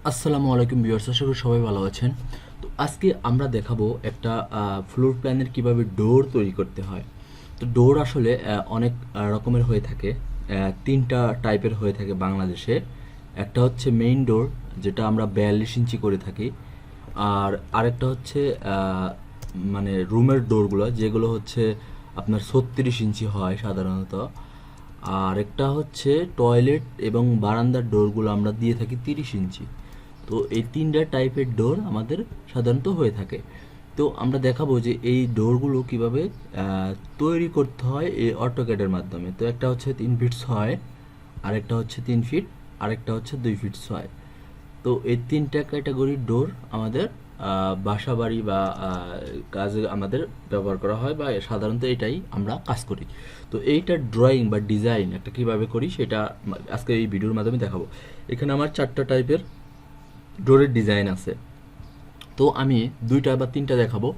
আসসালামু আলাইকুম ভিউয়ার্স, আশা করি সবাই ভালো আছেন। তো আজকে আমরা দেখাবো একটা ফ্লোর প্ল্যানের কিভাবে ডোর তৈরি করতে হয়। তো ডোর আসলে অনেক রকমের হয়ে থাকে। তিনটা টাইপের হয়ে থাকে বাংলাদেশে। একটা হচ্ছে মেইন ডোর, যেটা আমরা 42 ইঞ্চি করে থাকি। আর আরেকটা হচ্ছে মানে রুমের ডোরগুলো, যেগুলো হচ্ছে আপনার 36 ইঞ্চি হয় সাধারণত। আর একটা হচ্ছে টয়লেট এবং বারান্দার ডোরগুলো আমরা দিয়ে থাকি 30 ইঞ্চি। তো এই তিনটা টাইপের ডোর আমাদের সাধারণত হয়ে থাকে। তো আমরা দেখাবো যে এই ডোরগুলো কিভাবে তৈরি করতে হয় এই অটোক্যাডের মাধ্যমে। তো একটা হচ্ছে 3 ফিট 6, আরেকটা হচ্ছে 3 ফিট, আরেকটা হচ্ছে 2 ফিট 6। তো এই তিনটা ক্যাটাগরির ডোর আমাদের বাসা বাড়ি বা কাজে আমাদের ব্যবহার করা হয়, বা সাধারণত এটাই আমরা কাজ করি। তো এইটার ড্রয়িং বা ডিজাইন একটা কীভাবে করি সেটা আজকে এই ভিডিওর মাধ্যমে দেখাবো। এখানে আমার 4টা টাইপের ডোরের ডিজাইন আছে। তো আমি 2টা বা 3টা দেখাবো।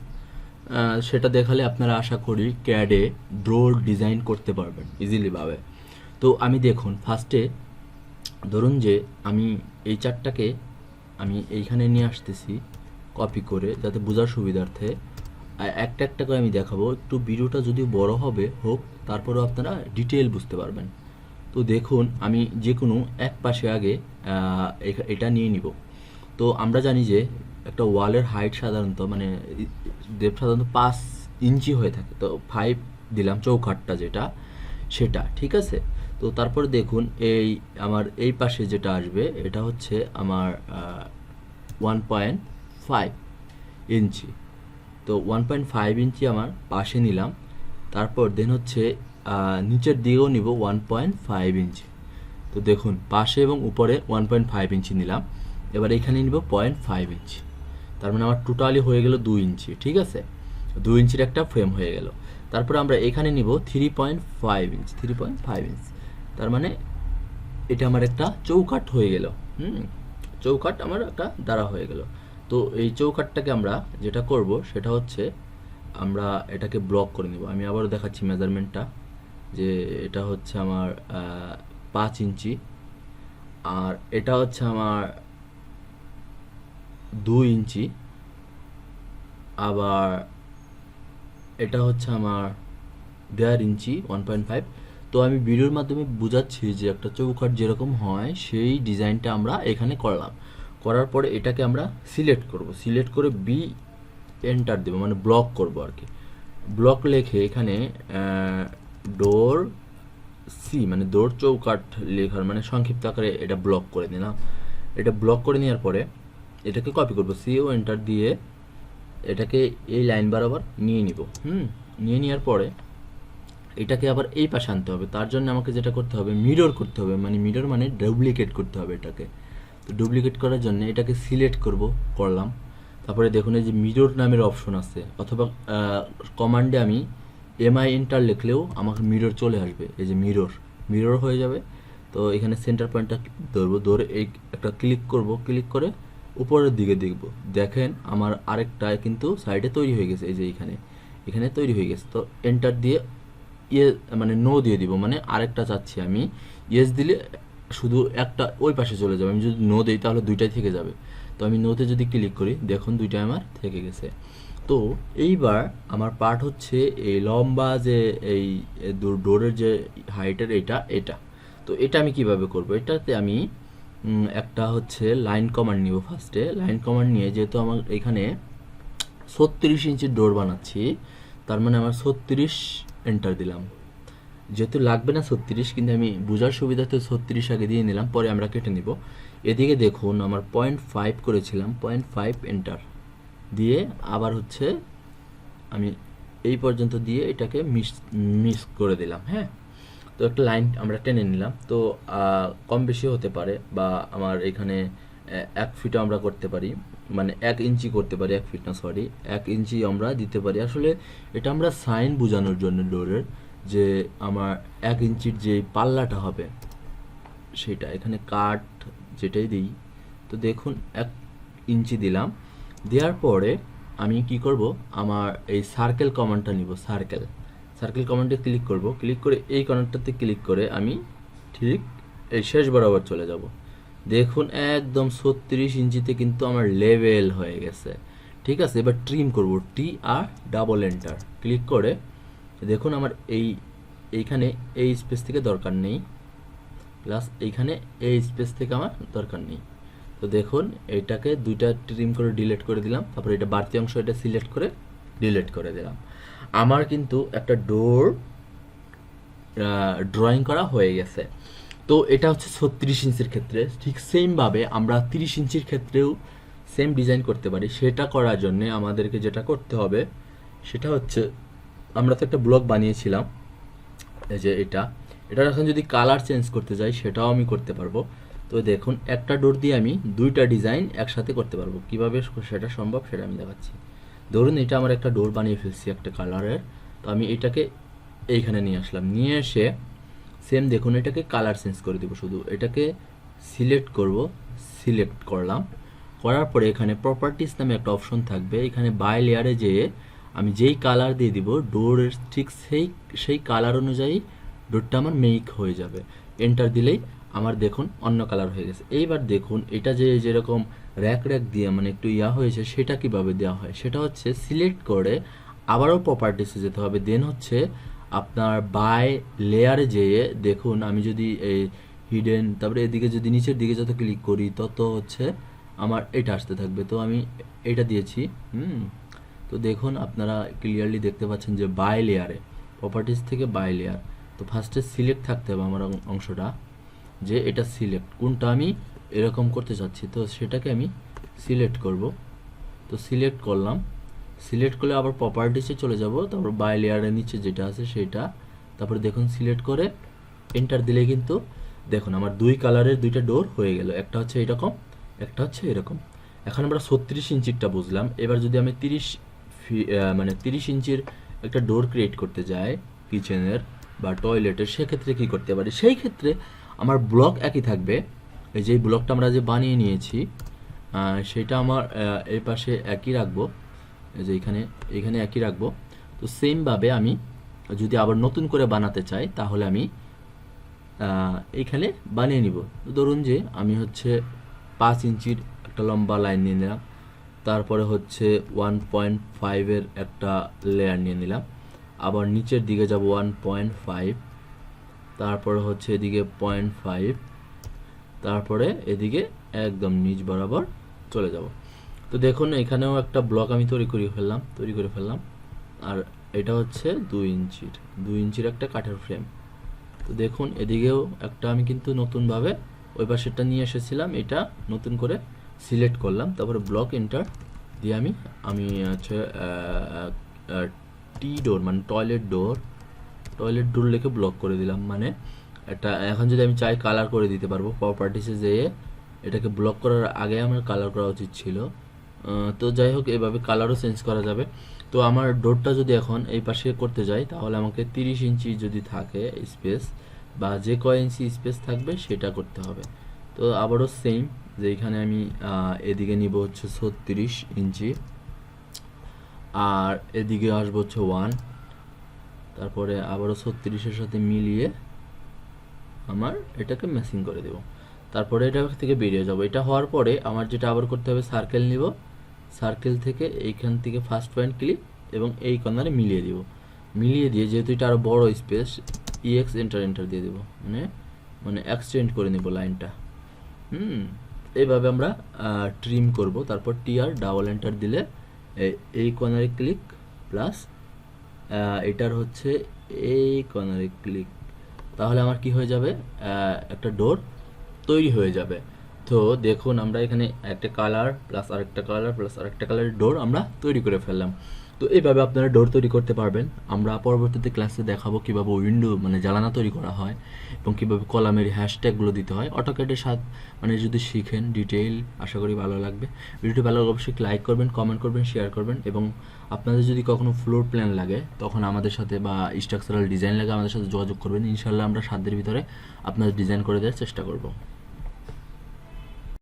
সেটা দেখালে আপনারা আশা করি ক্যাডে ডোর ডিজাইন করতে পারবেন ইজিলি ভাবে। তো আমি দেখুন ফার্স্টে ধরুন যে আমি এই 4টাকে আমি এইখানে নিয়ে আসতেছি কপি করে, যাতে বোঝার সুবিধার্থে একটা একটা করে আমি দেখাবো। একটু ভিডিওটা যদিও বড় হবে হোক, তারপরেও আপনারা ডিটেল বুঝতে পারবেন। তো দেখুন আমি যে কোনো এক পাশে আগে এটা নিয়ে নিব। তো আমরা জানি যে একটা ওয়ালের হাইট সাধারণত মানে ডেপথ সাধারণত 5 ইঞ্চি হয়ে থাকে। তো 5 দিলাম চৌকাঠটা যেটা, সেটা ঠিক আছে। তো তারপরে দেখুন এই আমার এই পাশে যেটা আসবে এটা হচ্ছে আমার 1.5 ইঞ্চি। তো 1.5 ইঞ্চি আমার পাশে নিলাম। তারপর দেন হচ্ছে নিচের দিকেও নিব 1.5 ইঞ্চি। তো দেখুন পাশে এবং উপরে 1.5 ইঞ্চি নিলাম। এবার এখানে নিব 0.5 ইঞ্চি। তার মানে আমার টোটালি হয়ে গেল 2 ইঞ্চি। ঠিক আছে, 2 ইঞ্চির একটা ফ্রেম হয়ে গেল। তারপরে আমরা এখানে নিব 3.5 ইঞ্চি। 3.5 ইঞ্চি তার মানে এটা আমার একটা চৌকাঠ হয়ে গেল। চৌকাঠ আমার একটা দ্বারা হয়ে গেল। তো এই চৌকাঠটাকে আমরা যেটা করব সেটা হচ্ছে আমরা এটাকে ব্লক করে নিব। আমি আবারও দেখাচ্ছি মেজারমেন্টটা, যে এটা হচ্ছে আমার 5 ইঞ্চি, আর এটা হচ্ছে আমার 2 ইঞ্চি, আবার এটা হচ্ছে আমার 1.5 ইঞ্চি 1.5। তো আমি ভিডিওর মাধ্যমে বোঝাচ্ছি যে একটা চৌকাঠ যেরকম হয় সেই ডিজাইনটা আমরা এখানে করলাম। করার পরে এটাকে আমরা সিলেক্ট করব, সিলেক্ট করে বি এন্টার দেবো, মানে ব্লক করব আর কি। ব্লক লেখে এখানে ডোর সি মানে ডোর চৌকাঠ লেখার মানে সংক্ষিপ্ত আকারে এটা ব্লক করে দিলাম। এটা ব্লক করে নেওয়ার পরে এটাকে কপি করব, সি ও এন্টার দিয়ে এটাকে এই লাইন বরাবর নিয়ে নিব। নিয়ে নেওয়ার পরে এটাকে আবার এই পাশে আনতে হবে। তার জন্য আমাকে যেটা করতে হবে মিরর করতে হবে, মানে মিরর মানে ডুপ্লিকেট করতে হবে এটাকে। তো ডুপ্লিকেট করার জন্য এটাকে সিলেক্ট করলাম। তারপরে দেখুন এই যে মিরর নামের অপশন আছে, অথবা কমান্ডে আমি এমআই এন্টার লিখলেও আমাকে মিরর চলে আসবে। এই যে মিরর মিরর হয়ে যাবে। তো এখানে সেন্টার পয়েন্টটা ধরবো, ধরে এই একটা ক্লিক করব, ক্লিক করে উপরের দিকে দেখব। দেখেন আমার আরেকটা কিন্তু সাইডে তৈরি হয়ে গেছে। এই যে এখানে এখানে তৈরি হয়ে গেছে। তো এন্টার দিয়ে ইয়ে মানে নো দিয়ে দিব, মানে আরেকটা চাচ্ছি আমি। ইয়েস দিলে শুধু একটা ওই পাশে চলে যাবে। আমি যদি নো দিই তাহলে দুইটাই থেকে যাবে। তো আমি নোতে যদি ক্লিক করি দেখুন দুইটাই আমার থেকে গেছে। তো এইবার আমার পার্ট হচ্ছে এই লম্বা যে এই ডোরের যে হাইটের এটা। তো এটা আমি কিভাবে করব? এটাতে আমি একটা হচ্ছে লাইন কমান্ড নিব। ফার্স্টে লাইন কমান্ড নিয়ে, যেহেতু আমার এখানে 36 ইঞ্চির ডোর বানাচ্ছি, তার মানে আমার 36 এন্টার দিলাম। যেহেতু লাগবে না 36, কিন্তু আমি বোঝার সুবিধাতে 36 আগে দিয়ে নিলাম, পরে আমরা কেটে নিব। এদিকে দেখুন আমার 0.5 করেছিলাম, 0.5 এন্টার দিয়ে আবার হচ্ছে আমি এই পর্যন্ত দিয়ে এটাকে মিক্স করে দিলাম। হ্যাঁ, তো একটা লাইন আমরা টেনে নিলাম। তো কম বেশি হতে পারে, বা আমার এখানে 1 ফিটও আমরা করতে পারি, মানে 1 ইঞ্চি করতে পারি, 1 ফিট না সরি 1 ইঞ্চি আমরা দিতে পারি। আসলে এটা আমরা সাইন বোঝানোর জন্য ডোরের, যে আমার 1 ইঞ্চির যে পাল্লাটা হবে সেটা এখানে কাট যেটাই দিই। তো দেখুন 1 ইঞ্চি দিলাম। দেওয়ার পরে আমি কি করব, আমার এই সার্কেল কমান্ডটা নিব। সার্কেল কমান্ডে ক্লিক করব, ক্লিক করে এই কর্নারটাতে ক্লিক করে আমি ঠিক এই শেষ বরাবর চলে যাব। দেখুন একদম 36 ইঞ্চিতে কিন্তু আমার লেভেল হয়ে গেছে। ঠিক আছে, এবার ট্রিম করব, টি আর ডাবল এন্টার ক্লিক করে দেখুন আমার এইখানে এই স্পেস থেকে দরকার নেই, প্লাস এইখানে এই স্পেস থেকে আমার দরকার নেই। তো দেখুন এটাকে দুইটা ট্রিম করে ডিলিট করে দিলাম, তারপর এটা বাড়তি অংশ এটা সিলেক্ট করে ডিলিট করে দিলাম। আমার কিন্তু একটা ডোর ড্রয়িং করা হয়ে গেছে। তো এটা হচ্ছে 36 ইঞ্চির ক্ষেত্রে। ঠিক সেমভাবে আমরা 30 ইঞ্চির ক্ষেত্রেও সেম ডিজাইন করতে পারি। সেটা করার জন্য আমাদেরকে যেটা করতে হবে সেটা হচ্ছে, আমরা তো একটা ব্লক বানিয়েছিলাম, এই যে এটার এখন যদি কালার চেঞ্জ করতে যাই সেটাও আমি করতে পারবো। তো দেখুন একটা ডোর দিয়ে আমি দুইটা ডিজাইন একসাথে করতে পারবো। কিভাবে সেটা সম্ভব সেটা আমি দেখাচ্ছি। ধরুন এটা আমার একটা ডোর বানিয়ে ফেলছি একটা কালারের, তো আমি এটাকে এইখানে নিয়ে আসলাম, নিয়ে এসে সেম দেখুন এটাকে কালার চেঞ্জ করে দেবো। শুধু এটাকে সিলেক্ট করব, সিলেক্ট করলাম, করার পরে এখানে প্রপার্টিস নামে একটা অপশন থাকবে, এখানে বাই লেয়ারে যেয়ে আমি যেই কালার দিয়ে দিব ডোরের ঠিক সেই কালার অনুযায়ী ডোরটা আমার মেক হয়ে যাবে। এন্টার দিলেই আমার দেখুন অন্য কালার হয়ে গেছে। এইবার দেখুন এটা যে যেরকম র্যাক র্যাক দিয়ে মানে একটু হয়েছে, সেটা কিভাবে দেওয়া হয় সেটা হচ্ছে সিলেক্ট করে আবারও প্রপার্টিসে যেতে হবে, দেন হচ্ছে আপনার বাই লেয়ারে যেয়ে দেখুন আমি যদি এই হিডেন তারপরে এদিকে যদি নিচের দিকে যত ক্লিক করি তত হচ্ছে আমার এটা আসতে থাকবে। তো আমি এটা দিয়েছি। তো দেখুন আপনারা ক্লিয়ারলি দেখতে পাচ্ছেন যে বাই লেয়ারে, প্রপার্টিস থেকে বাই লেয়ার। তো ফার্স্টে সিলেক্ট থাকতে হবে আমার অংশটা, যে এটা সিলেক্ট কোনটা আমি এরকম করতে চাচ্ছি, তো সেটাকে আমি সিলেক্ট করব। তো সিলেক্ট করলাম, সিলেক্ট করলে আবার প্রপার্টিসে চলে যাব, তারপর বাই লেয়ারের নিচে যেটা আছে সেটা, তারপরে দেখুন সিলেক্ট করে এন্টার দিলে কিন্তু দেখুন আমার দুই কালারের দুইটা ডোর হয়ে গেল, একটা হচ্ছে এরকম, একটা হচ্ছে এরকম। এখন আমরা 36 ইঞ্চিরটা বুঝলাম। এবার যদি আমি 30 ইঞ্চির একটা ডোর ক্রিয়েট করতে যাই কিচেনের বা টয়লেটের, সেক্ষেত্রে কি করতে পারি? সেই ক্ষেত্রে আমার ব্লক একই থাকবে, এই যে ব্লকটা আমরা যে বানিয়ে নিয়েছি সেটা আমার এই পাশে একই রাখবো, এই যে এখানে একই রাখবো। তো সেমভাবে আমি যদি আবার নতুন করে বানাতে চাই তাহলে আমি এইখানে বানিয়ে নিব। ধরুন যে আমি হচ্ছে 5 ইঞ্চির একটা লম্বা লাইন নিয়ে নিলাম, তারপরে হচ্ছে 1.5 একটা লেয়ার নিয়ে নিলাম, আবার নিচের দিকে যাব 1.5, তারপরে হচ্ছে এদিকে 0.5, তারপরে এদিকে একদম নিচ বরাবর চলে যাব। তো দেখুন এখানেও একটা ব্লক আমি তৈরি করে ফেললাম। আর এটা হচ্ছে 2 ইঞ্চির একটা কাঠের ফ্রেম। তো দেখুন এদিকেও একটা আমি কিন্তু নতুনভাবে ওই পাশেরটা নিয়ে এসেছিলাম, এটা নতুন করে সিলেক্ট করলাম, তারপরে ব্লক এন্টার দিয়ে আমি হচ্ছে টি ডোর মানে টয়লেট ডোর লিখে ব্লক করে দিলাম। মানে এটা এখন যদি আমি চাই কালার করে দিতে পারবো, প্রপার্টিসে যেয়ে এটাকে ব্লক করার আগে আমার কালার করা উচিত ছিল। তো যাই হোক এভাবে কালারও চেঞ্জ করা যাবে। তো আমার ডোরটা যদি এখন এই পাশে করতে যাই তাহলে আমাকে 30 ইঞ্চি যদি থাকে স্পেস বা যে কয় ইঞ্চি স্পেস থাকবে সেটা করতে হবে। তো আবারও সেম, যে এখানে আমি এদিকে নিব হচ্ছে 36 ইঞ্চি, আর এদিকে আসবো হচ্ছে 1, তারপরে আবারও 36-এর সাথে মিলিয়ে আমার এটাকে ম্যাচিং করে দেব। তারপরে এটা থেকে বেরিয়ে যাব। এটা হওয়ার পরে আমার যেটা আবার করতে হবে, সার্কেল নিব, সার্কেল থেকে এইখান থেকে ফার্স্ট পয়েন্ট ক্লিক এবং এই কর্নারে মিলিয়ে দিব। মিলিয়ে দিয়ে যেহেতু এটা আরও বড় স্পেস, ইএক্স এন্টার দিয়ে দেবো, মানে এক্সটেন্ড করে নেব লাইনটা। এইভাবে আমরা ট্রিম করব। তারপর টিআর ডাবল এন্টার দিলে এই কর্নারে ক্লিক প্লাস এটার হচ্ছে এই কর্নারে ক্লিক, তাহলে আমার কি হয়ে যাবে, একটা ডোর তৈরি হয়ে যাবে। তো দেখুন আমরা এখানে একটা কালার প্লাস আরেকটা কালার প্লাস আরেকটা কালারের ডোর আমরা তৈরি করে ফেললাম। তো এইভাবে আপনারা ডোর তৈরি করতে পারবেন। আমরা পরবর্তীতে ক্লাসে দেখাবো কিভাবে উইন্ডো মানে জানালা তৈরি করা হয় এবং কিভাবে কলামের হ্যাশট্যাগুলো দিতে হয়। অটোক্যাডের সাথে যদি শিখেন ডিটেইল, আশা করি ভালো লাগবে। ভিডিওটি ভালো লাগলে অবশ্যই লাইক করবেন, কমেন্ট করবেন, শেয়ার করবেন এবং আপনাদের যদি কখনো ফ্লোর প্ল্যান লাগে তখন আমাদের সাথে বা স্ট্রাকচারাল ডিজাইন লাগে আমাদের সাথে যোগাযোগ করবেন। ইনশাআল্লাহ আমরা 7 দিনের ভিতরে আপনাদের ডিজাইন করে দেওয়ার চেষ্টা করব।